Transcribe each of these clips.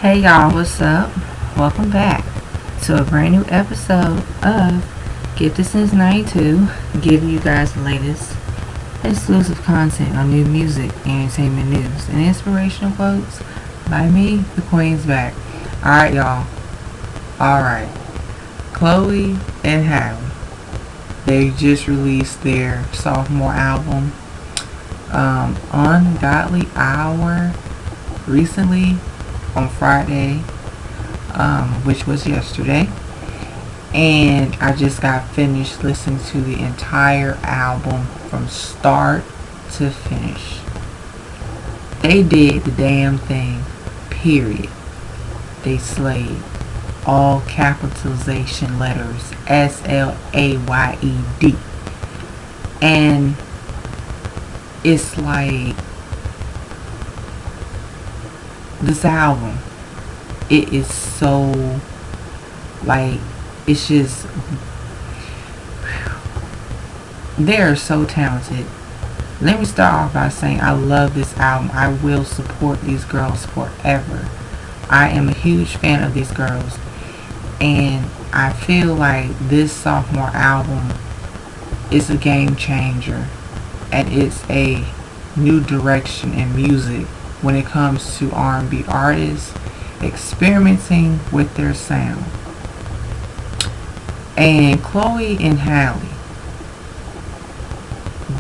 Hey y'all, what's up? Welcome back to a brand new episode of Gifted Since 92, giving you guys the latest exclusive content on new music, entertainment news, and inspirational quotes by me, the Queen's back. Alright, y'all. Alright. Chloe and Halle. They just released their sophomore album, Ungodly Hour, recently on Friday, which was yesterday, and I just got finished listening to the entire album from start to finish. They did the damn thing, period. They slayed. All capitalization letters, SLAYED. And it's like, this album, it is so, like, it's just, they're so talented. Let me start off by saying I love this album. I will support these girls forever. I am a huge fan of these girls, and I feel like this sophomore album is a game changer, and it's a new direction in music when it comes to R&B artists experimenting with their sound. And Chloe and Halle,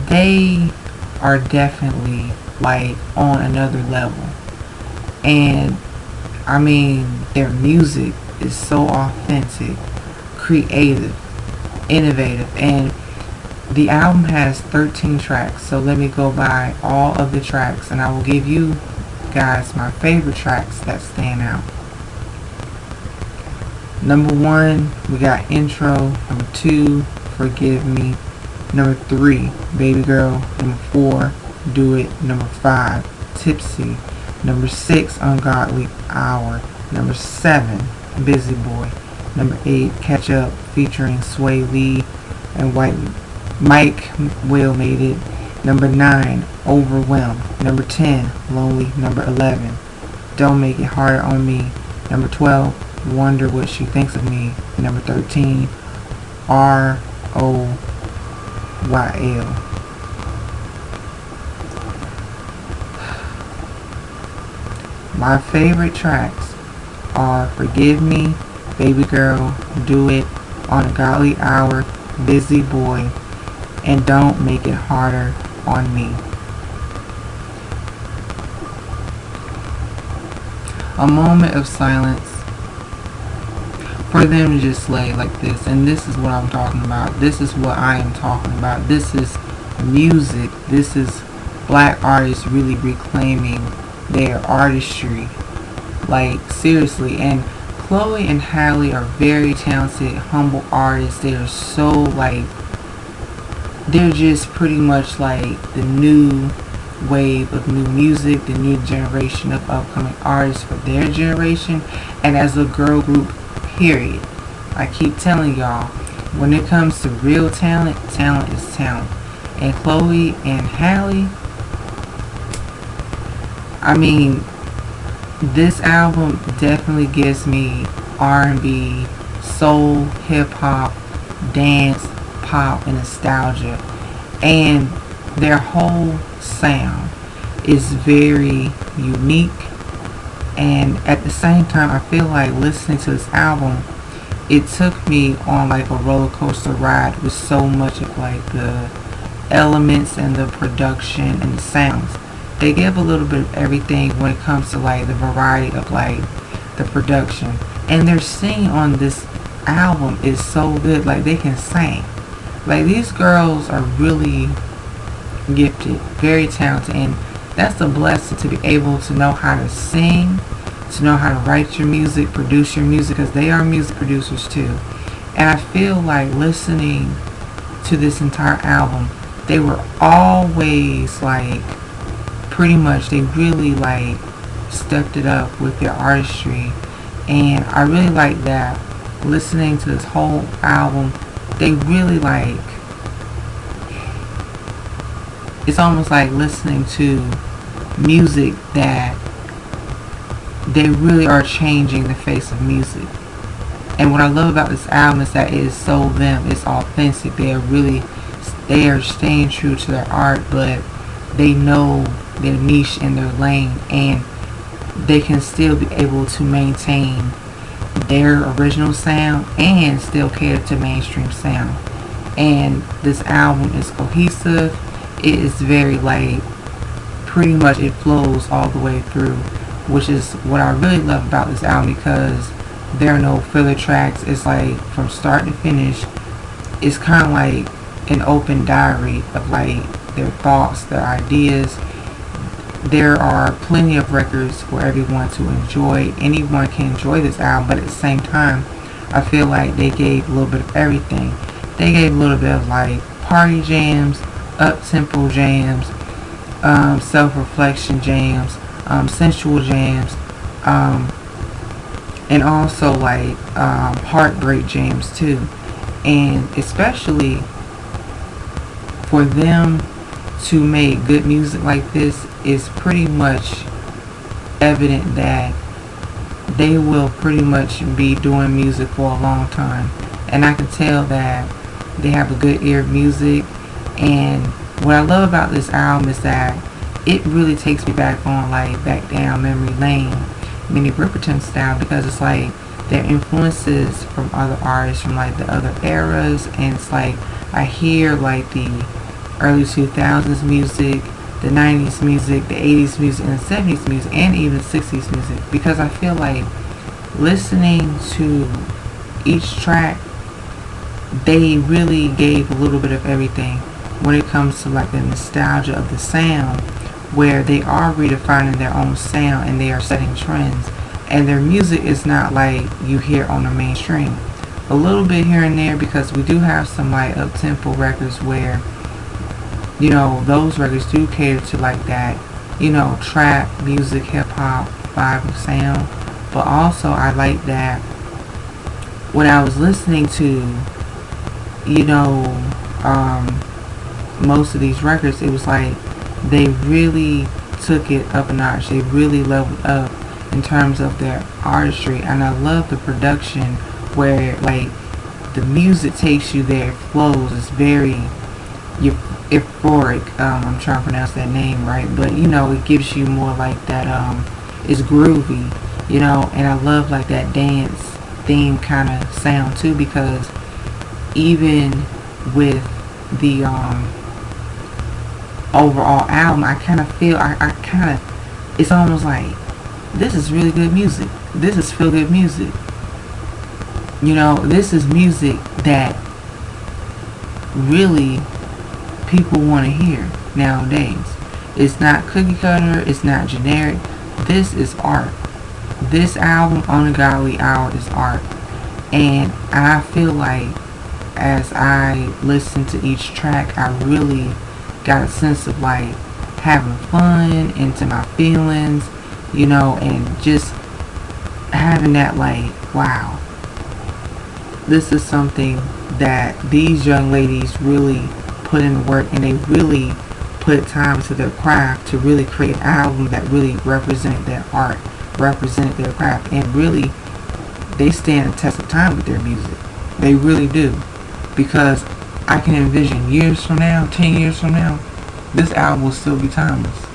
they are definitely like on another level. And I mean, their music is so authentic, creative, innovative, and the album has 13 tracks. So let me go by all of the tracks, and I will give you guys my favorite tracks that stand out. Number 1, we got Intro. Number 2, Forgive Me. Number 3, Baby Girl. Number 4, Do It. Number 5, Tipsy. Number 6, Ungodly Hour. Number 7, Busy Boy. Number 8, Catch Up featuring Sway Lee and Mike Will made it. Number 9, Overwhelmed. Number 10, Lonely. Number 11, Don't Make It Harder on Me. Number 12, Wonder What She Thinks of Me. Number 13, ROYL. My favorite tracks are Forgive Me, Baby Girl, Do It, On a Godly Hour, Busy Boy, and Don't Make It Harder on Me. A moment of silence for them to just slay like this. And this is what I'm talking about. This is what I am talking about. This is music. This is black artists really reclaiming their artistry. Like, seriously. And Chloe and Halle are very talented, humble artists. They are so, like, they're just pretty much like the new wave of new music, the new generation of upcoming artists for their generation, and as a girl group, period. I keep telling y'all, when it comes to real talent, talent is talent. And Chloe and Halle, I mean, this album definitely gives me R&B, soul, hip-hop, dance, pop, and nostalgia. And their whole sound is very unique, and at the same time I feel like listening to this album, it took me on like a roller coaster ride with so much of like the elements and the production and the sounds. They give a little bit of everything when it comes to like the variety of like the production, and their singing on this album is so good. Like, they can sing. Like, these girls are really gifted, very talented, and that's a blessing to be able to know how to sing, to know how to write your music, produce your music, because they are music producers too. And I feel like listening to this entire album, they were always like, pretty much, they really like stepped it up with their artistry, and I really like that. Listening to this whole album, they really like, it's almost like listening to music that they really are changing the face of music. And what I love about this album is that it is so them. It's authentic. They are staying true to their art, but they know their niche and their lane, and they can still be able to maintain their original sound and still cater to mainstream sound. And this album is cohesive. It is very like pretty much it flows all the way through, which is what I really love about this album, because there are no filler tracks. It's like from start to finish, it's kind of like an open diary of like their thoughts, their ideas. There are plenty of records for everyone to enjoy. Anyone can enjoy this album, but at the same time, I feel like they gave a little bit of everything. They gave a little bit of like party jams, up-tempo jams, self-reflection jams, sensual jams, and also like heartbreak jams too. And especially for them to make good music like this is pretty much evident that they will pretty much be doing music for a long time. And I can tell that they have a good ear of music. And what I love about this album is that it really takes me back down memory lane, Minnie Riperton style, because it's like their influences from other artists from like the other eras, and it's like I hear like the early 2000s music, the 90s music, the 80s music, and the 70s music, and even 60s music, because I feel like listening to each track, they really gave a little bit of everything when it comes to like the nostalgia of the sound, where they are redefining their own sound and they are setting trends, and their music is not like you hear on the mainstream. A little bit here and there, because we do have some like up-tempo records where, you know, those records do cater to like that, you know, trap music, hip-hop vibe of sound. But also I like that when I was listening to, you know, most of these records, it was like they really took it up a notch. They really leveled up in terms of their artistry. And I love the production where like the music takes you there, it flows, it's very euphoric. I'm trying to pronounce that name right, but you know, it gives you more like that, it's groovy, you know. And I love like that dance theme kind of sound too, because even with the overall album, I kind of feel it's almost like this is really good music. This is feel good music. You know, this is music that really people want to hear nowadays. It's not cookie cutter, it's not generic. This is art. This album, Ungodly Hour, is art. And I feel like as I listen to each track, I really got a sense of like having fun, into my feelings, you know, and just having that like, wow, this is something that these young ladies really put in the work, and they really put time to their craft to really create an album that really represent their art, represent their craft, and really they stand the test of time with their music. They really do, because I can envision years from now, 10 years from now, this album will still be timeless.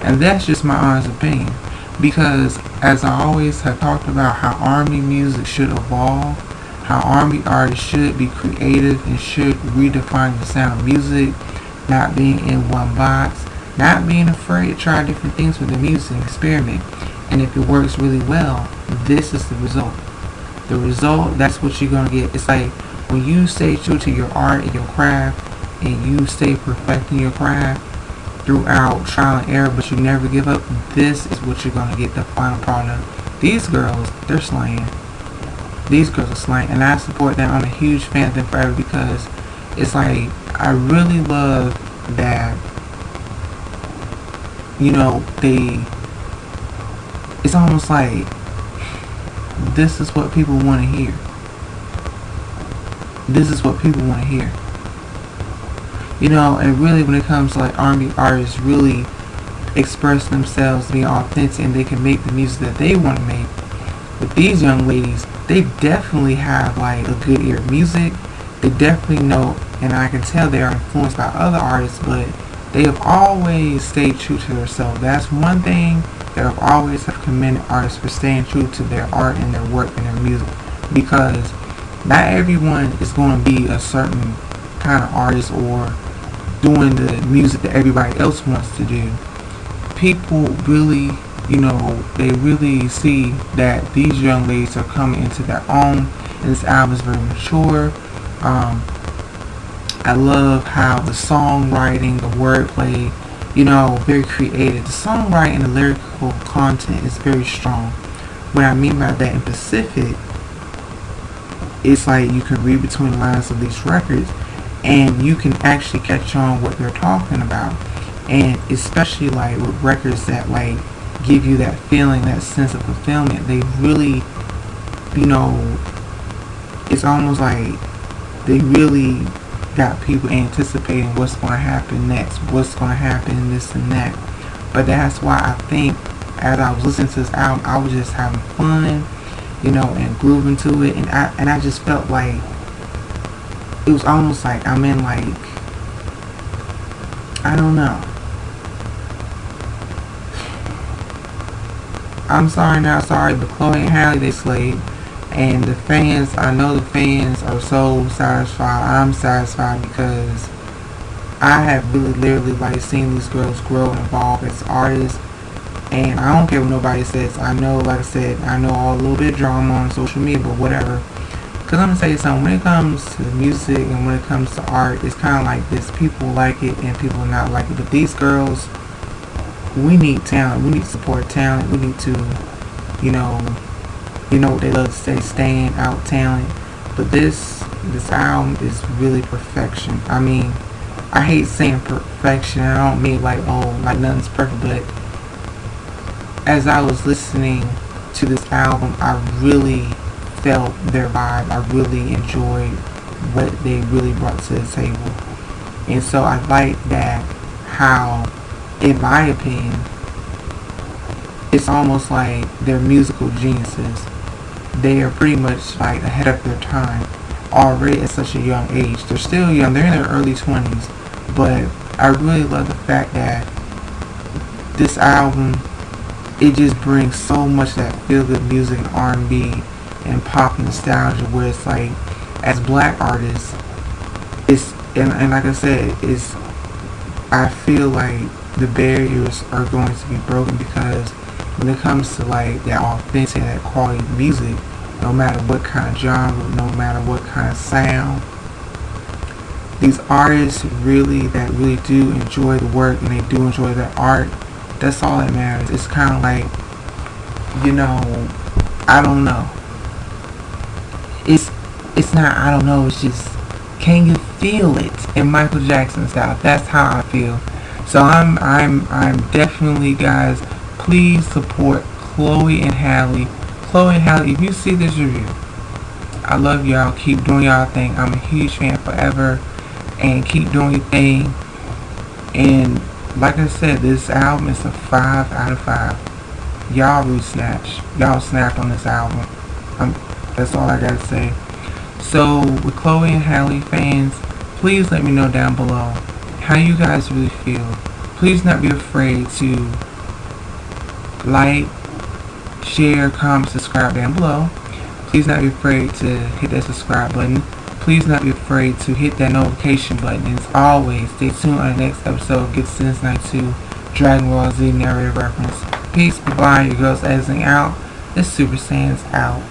And that's just my honest opinion, because as I always have talked about how R&B music should evolve, how R&B artists should be creative and should redefine the sound of music, not being in one box, not being afraid to try different things with the music and experiment. And if it works really well, this is the result. The result, that's what you're going to get. It's like when you stay true to your art and your craft, and you stay perfecting your craft throughout trial and error, but you never give up, this is what you're going to get, the final product. These girls, they're slaying. These girls are slaying, and I support them. I'm a huge fan of them forever, because it's like I really love that, you know, it's almost like this is what people want to hear. This is what people want to hear. You know, and really when it comes to like R&B artists really express themselves, be authentic, and they can make the music that they want to make. With these young ladies, they definitely have like a good ear of music. They definitely know, and I can tell they are influenced by other artists, but they have always stayed true to themselves. That's one thing that I've always have commended artists for, staying true to their art and their work and their music, because not everyone is going to be a certain kind of artist or doing the music that everybody else wants to do. People really, they really see that these young ladies are coming into their own, and this album is very mature. I love how the songwriting, the wordplay, very creative. The songwriting and the lyrical content is very strong. What I mean by that in Pacific, it's like you can read between the lines of these records and you can actually catch on what they're talking about. And especially like with records that like give you that feeling, that sense of fulfillment, they really, it's almost like they really got people anticipating what's going to happen next, what's going to happen, this and that. But that's why I think as I was listening to this album, I was just having fun, and grooving to it, and I just felt like it was almost like I'm in like, I don't know. I'm sorry, not sorry, but Chloe and Halle, they slayed. And the fans, I know the fans are so satisfied. I'm satisfied because I have really literally like seen these girls grow and evolve as artists. And I don't care what nobody says. I know, like I said, I know all a little bit of drama on social media, but whatever. Because I'm going to tell you something, when it comes to music and when it comes to art, it's kind of like this. People like it and people not like it. But these girls, we need talent. We need to support talent. We need to, what they love to say, stand out talent. But this album is really perfection. I mean, I hate saying perfection. I don't mean like, like nothing's perfect. But as I was listening to this album, I really felt their vibe. I really enjoyed what they really brought to the table. And so I like that how, in my opinion, it's almost like they're musical geniuses. They are pretty much like ahead of their time already at such a young age. They're still young. They're in their early 20s. But I really love the fact that this album, it just brings so much that feel-good music and R&B and pop nostalgia, where it's like, as black artists, it's, and like I said, it's, I feel like the barriers are going to be broken, because when it comes to like that authentic, that quality music, no matter what kind of genre, no matter what kind of sound, these artists that really do enjoy the work and they do enjoy their art, that's all that matters. It's kind of like, I don't know. It's not, I don't know, it's just, can you feel it in Michael Jackson style? That's how I feel. So I'm definitely, guys, please support Chloe and Halle. Chloe and Halle, if you see this review, I love y'all. Keep doing y'all thing. I'm a huge fan forever, and keep doing your thing. And like I said, this album is a 5 out of 5. Y'all really snatched. Y'all snapped on this album. That's all I gotta say. So with Chloe and Halle fans, please let me know down below how you guys really feel. Please not be afraid to like, share, comment, subscribe down below. Please not be afraid to hit that subscribe button. Please not be afraid to hit that notification button. And as always, stay tuned on the next episode of Get Sense 92 Dragon Ball Z narrative reference. Peace, goodbye, your girls editing out. This Super Saiyan's out.